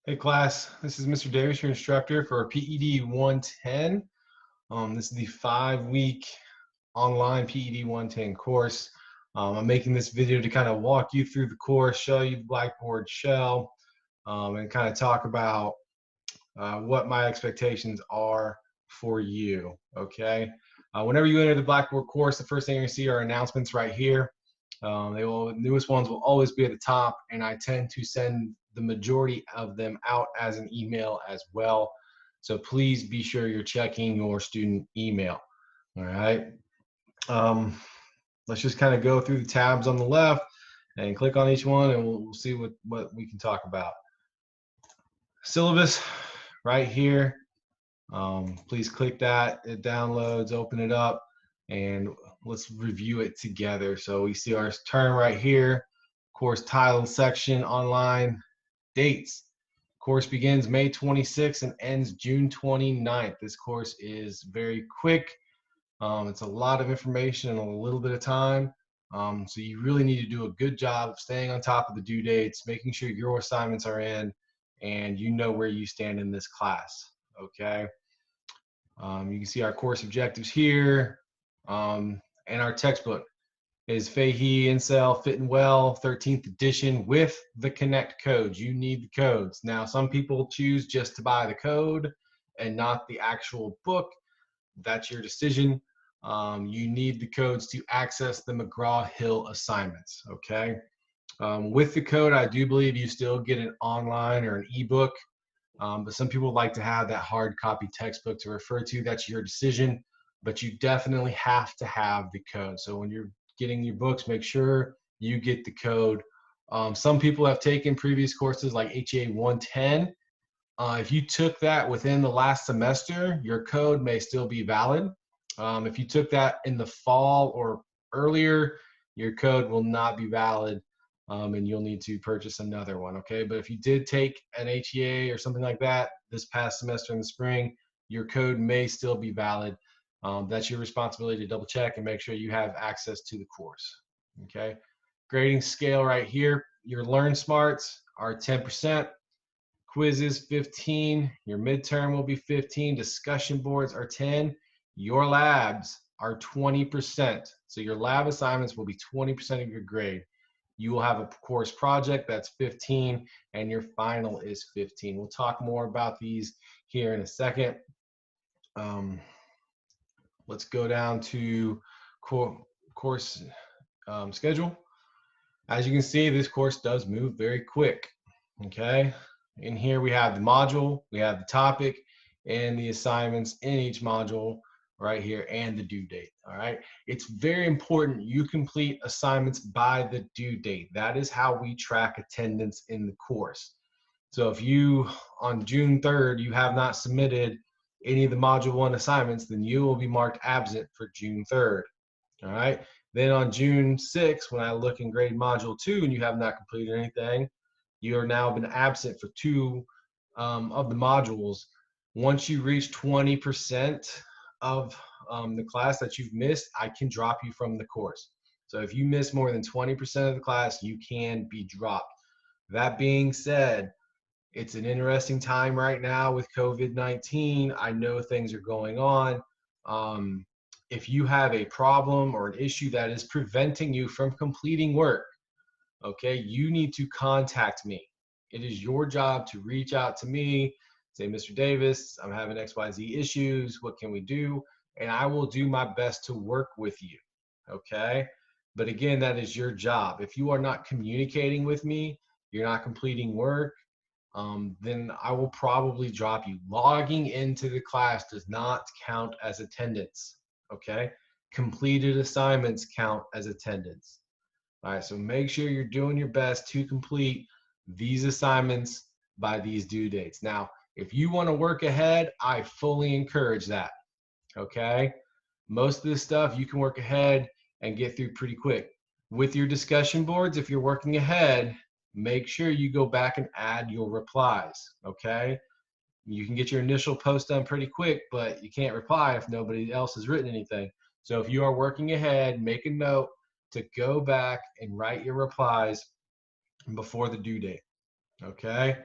Hey class, this is Mr. Davis, your instructor for PED110. This is the 5-week online PED110 course. I'm making this video to kind of walk you through the course, show you the Blackboard shell, and kind of talk about what my expectations are for you, okay? Whenever you enter the Blackboard course, the first thing you're gonna see are announcements right here. The newest ones will always be at the top, and I tend to send the majority of them out as an email as well. So please be sure you're checking your student email. All right. Let's just kind of go through the tabs on the left and click on each one, and we'll see what we can talk about. Syllabus right here. Please click that. It downloads, open it up, and let's review it together. So we see our term right here, course title section, online, dates. Course begins May 26th and ends June 29th. This course is very quick. It's a lot of information in a little bit of time. So you really need to do a good job of staying on top of the due dates, making sure your assignments are in, and you know where you stand in this class, okay? You can see our course objectives here, and our textbook is Fahey Incel Fit and Well 13th edition with the Connect codes. You need the codes. Now, some people choose just to buy the code and not the actual book. That's your decision. You need the codes to access the McGraw-Hill assignments, okay? With the code, I do believe you still get an online or an ebook. But some people like to have that hard copy textbook to refer to. That's your decision, but you definitely have to have the code. So when you're getting your books, make sure you get the code. Some people have taken previous courses like PED110. If you took that within the last semester, your code may still be valid. If you took that in the fall or earlier, your code will not be valid. And you'll need to purchase another one, okay? But if you did take an HEA or something like that this past semester in the spring, your code may still be valid. That's your responsibility to double check and make sure you have access to the course, okay? Grading scale right here, your Learn Smarts are 10%, quizzes 15, your midterm will be 15, discussion boards are 10, your labs are 20%. So your lab assignments will be 20% of your grade. You will have a course project that's 15, and your final is 15. We'll talk more about these here in a second. Let's go down to course schedule. As you can see, this course does move very quick, okay? In here we have the module, we have the topic, and the assignments in each module right here, and the due date. All right, it's very important you complete assignments by the due date. That is how we track attendance in the course. So if you on June 3rd you have not submitted any of the module 1 assignments, then you will be marked absent for June 3rd. All right, then on June 6th, when I look in grade module 2 and you have not completed anything, you are now been absent for 2 of the modules. Once you reach 20% of the class that you've missed, I can drop you from the course. So if you miss more than 20% of the class, you can be dropped. That being said, it's an interesting time right now with COVID-19. I know things are going on. If you have a problem or an issue that is preventing you from completing work, okay, you need to contact me. It is your job to reach out to me, say, Mr. Davis, I'm having XYZ issues, what can we do? And I will do my best to work with you, okay? But again, that is your job. If you are not communicating with me, you're not completing work, then I will probably drop you. Logging into the class does not count as attendance, okay? Completed assignments count as attendance. All right, so make sure you're doing your best to complete these assignments by these due dates. Now, if you want to work ahead, I fully encourage that, okay? Most of this stuff you can work ahead and get through pretty quick. With your discussion boards, if you're working ahead, make sure you go back and add your replies, okay? You can get your initial post done pretty quick, but you can't reply if nobody else has written anything. So if you are working ahead, make a note to go back and write your replies before the due date, okay?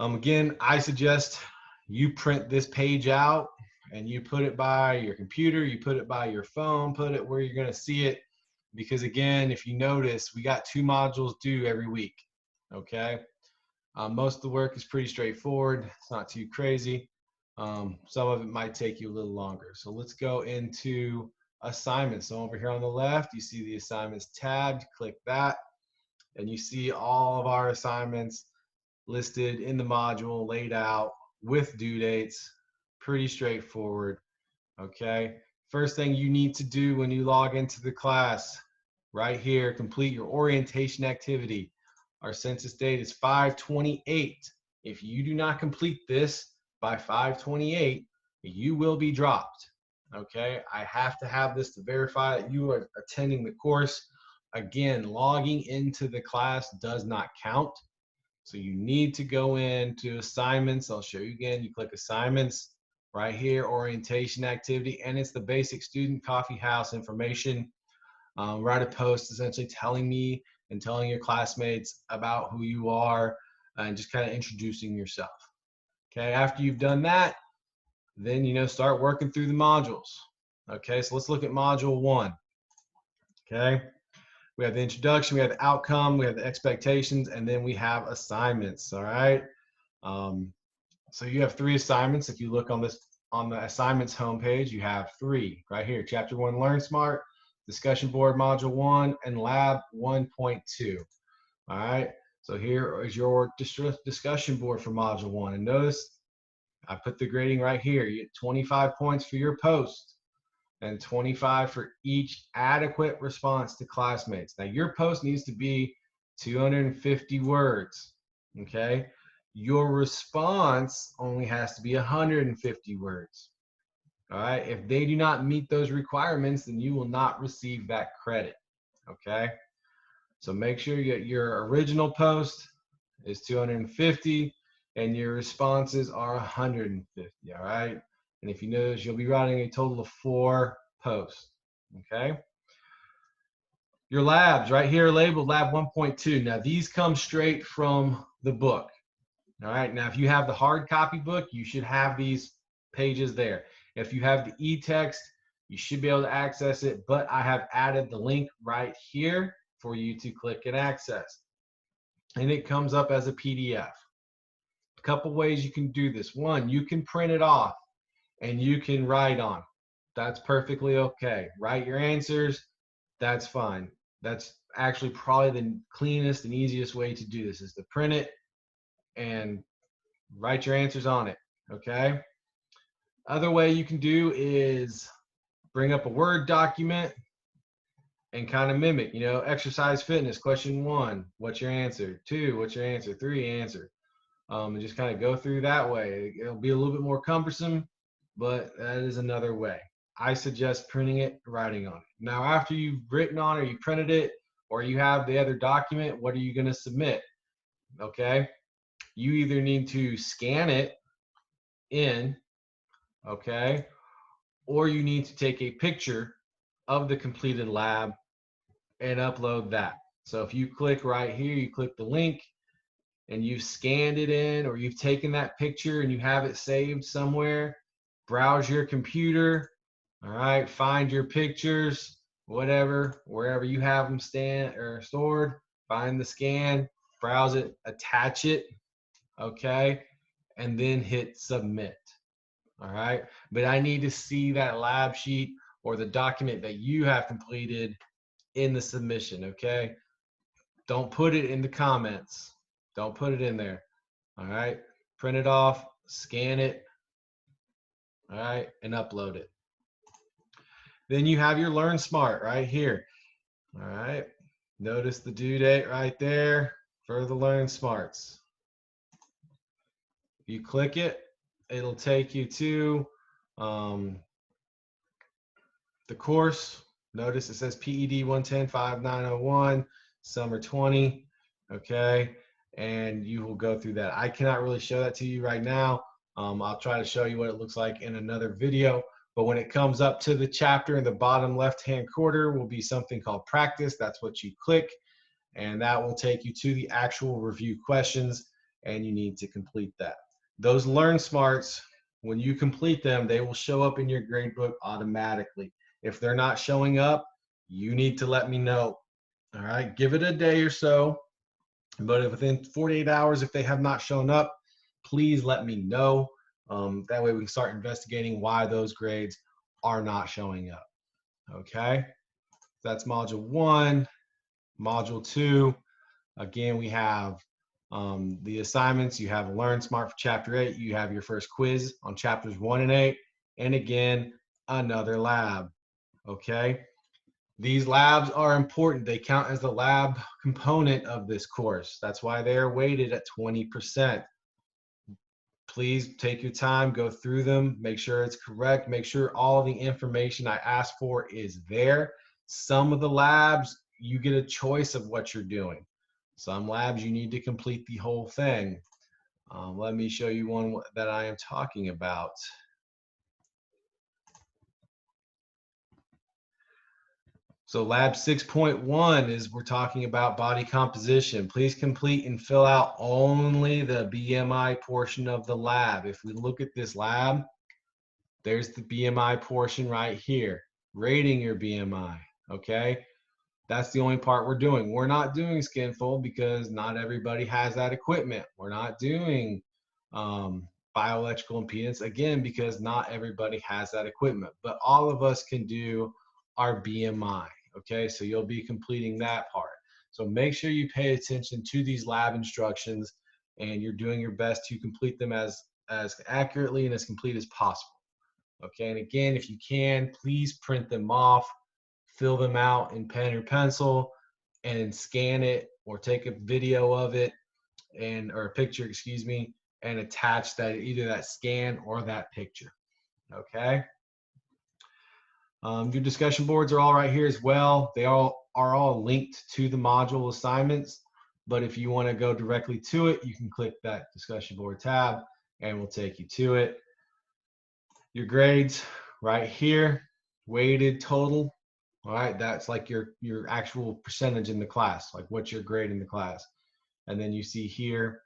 Again, I suggest you print this page out and you put it by your computer, you put it by your phone, put it where you're going to see it. Because again, if you notice, we got 2 modules due every week. Okay. Most of the work is pretty straightforward. It's not too crazy. Some of it might take you a little longer. So let's go into assignments. So over here on the left, you see the assignments tab. Click that, and you see all of our assignments listed in the module, laid out with due dates. Pretty straightforward. Okay. First thing you need to do when you log into the class, right here, complete your orientation activity. Our census date is 5/28. If you do not complete this by 5/28, you will be dropped. Okay, I have to have this to verify that you are attending the course. Again, logging into the class does not count. So you need to go into assignments. I'll show you again. You click assignments right here, orientation activity, and it's the basic student coffee house information. Write a post essentially telling me and telling your classmates about who you are and just kind of introducing yourself. Okay, after you've done that, then start working through the modules. Okay, so let's look at module 1. Okay, we have the introduction, we have the outcome, we have the expectations, and then we have assignments. All right, so you have 3 assignments. If you look on the assignments homepage, you have 3 right here: chapter 1 Learn Smart, discussion board module 1, and lab 1.2. All right, so here is your discussion board for module 1, and notice I put the grading right here. You get 25 points for your post and 25 for each adequate response to classmates. Now your post needs to be 250 words. Okay, your response only has to be 150 words. All right, if they do not meet those requirements, then you will not receive that credit. Okay, so make sure your original post is 250 and your responses are 150. All right, and if you notice, you'll be writing a total of 4 posts. Okay, your labs right here labeled lab 1.2. Now these come straight from the book. All right, now if you have the hard copy book, you should have these pages there. If you have the e-text, you should be able to access it, but I have added the link right here for you to click and access. And it comes up as a PDF. A couple ways you can do this. One, you can print it off and you can write on it. That's perfectly okay. Write your answers, that's fine. That's actually probably the cleanest and easiest way to do this, is to print it and write your answers on it. Okay. Other way you can do is bring up a Word document and kind of mimic, exercise fitness, question 1, what's your answer? 2, what's your answer? 3, answer. And just kind of go through that way. It'll be a little bit more cumbersome, but that is another way. I suggest printing it, writing on it. Now, after you've written on it, or you printed it, or you have the other document, what are you going to submit? Okay. You either need to scan it in, okay, or you need to take a picture of the completed lab and upload that. So if you click right here, you click the link and you've scanned it in, or you've taken that picture and you have it saved somewhere, browse your computer, all right, find your pictures, whatever, wherever you have them stored, find the scan, browse it, attach it, okay, and then hit submit. All right, but I need to see that lab sheet or the document that you have completed in the submission. Okay, don't put it in the comments, don't put it in there. All right, print it off, scan it, all right, and upload it. Then you have your Learn Smart right here. All right, notice the due date right there for the Learn Smarts. If you click it, it'll take you to the course. Notice it says PED110 5901 summer 20. Okay, and you will go through that. I cannot really show that to you right now. I'll try to show you what it looks like in another video. But when it comes up to the chapter in the bottom left-hand corner will be something called practice. That's what you click, and that will take you to the actual review questions. and you need to complete that. Those Learn Smarts, when you complete them, they will show up in your grade book automatically. If they're not showing up, you need to let me know. All right, give it a day or so, but if within 48 hours, if they have not shown up, please let me know. That way we can start investigating why those grades are not showing up. Okay, that's module 1. Module 2, again, we have the assignments. You have Learn Smart for Chapter 8. You have your first quiz on Chapters 1 and 8. And again, another lab. Okay, these labs are important. They count as the lab component of this course. That's why they are weighted at 20%. Please take your time, go through them, make sure it's correct, make sure all the information I asked for is there. Some of the labs, you get a choice of what you're doing. Some labs, you need to complete the whole thing. Let me show you one that I am talking about. So lab 6.1 is we're talking about body composition. Please complete and fill out only the BMI portion of the lab. If we look at this lab, there's the BMI portion right here, rating your BMI, okay? That's the only part we're doing. We're not doing skinfold because not everybody has that equipment. We're not doing bioelectrical impedance, again, because not everybody has that equipment. But all of us can do our BMI, okay? So you'll be completing that part. So make sure you pay attention to these lab instructions and you're doing your best to complete them as accurately and as complete as possible. Okay, and again, if you can, please print them off, fill them out in pen or pencil, and scan it or take a video of it or a picture, excuse me, and attach that either that scan or that picture. Okay. Your discussion boards are all right here as well. They all are all linked to the module assignments, but if you want to go directly to it, you can click that discussion board tab and we'll take you to it. Your grades right here, weighted total. All right, that's like your actual percentage in the class, like what's your grade in the class. And then you see here,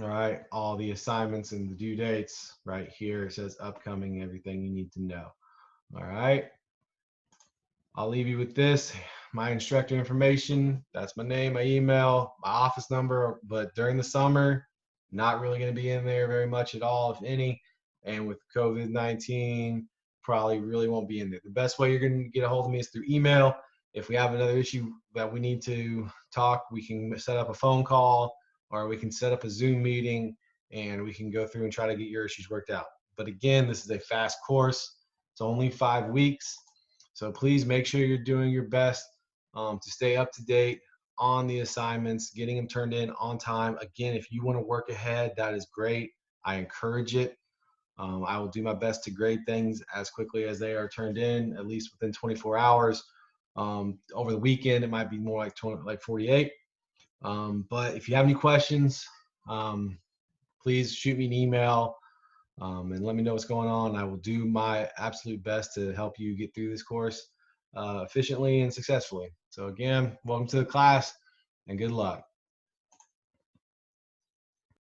all right, all the assignments and the due dates right here. It says upcoming, everything you need to know. All right, I'll leave you with this. My instructor information, that's my name, my email, my office number, but during the summer, not really going to be in there very much at all, if any. And with COVID-19, probably really won't be in there. The best way you're going to get a hold of me is through email. If we have another issue that we need to talk, we can set up a phone call or we can set up a Zoom meeting and we can go through and try to get your issues worked out. But again, this is a fast course. It's only 5 weeks. So please make sure you're doing your best to stay up to date on the assignments, getting them turned in on time. Again, if you want to work ahead, that is great. I encourage it. I will do my best to grade things as quickly as they are turned in, at least within 24 hours. Over the weekend, it might be more like 48. But if you have any questions, please shoot me an email and let me know what's going on. I will do my absolute best to help you get through this course efficiently and successfully. So again, welcome to the class and good luck.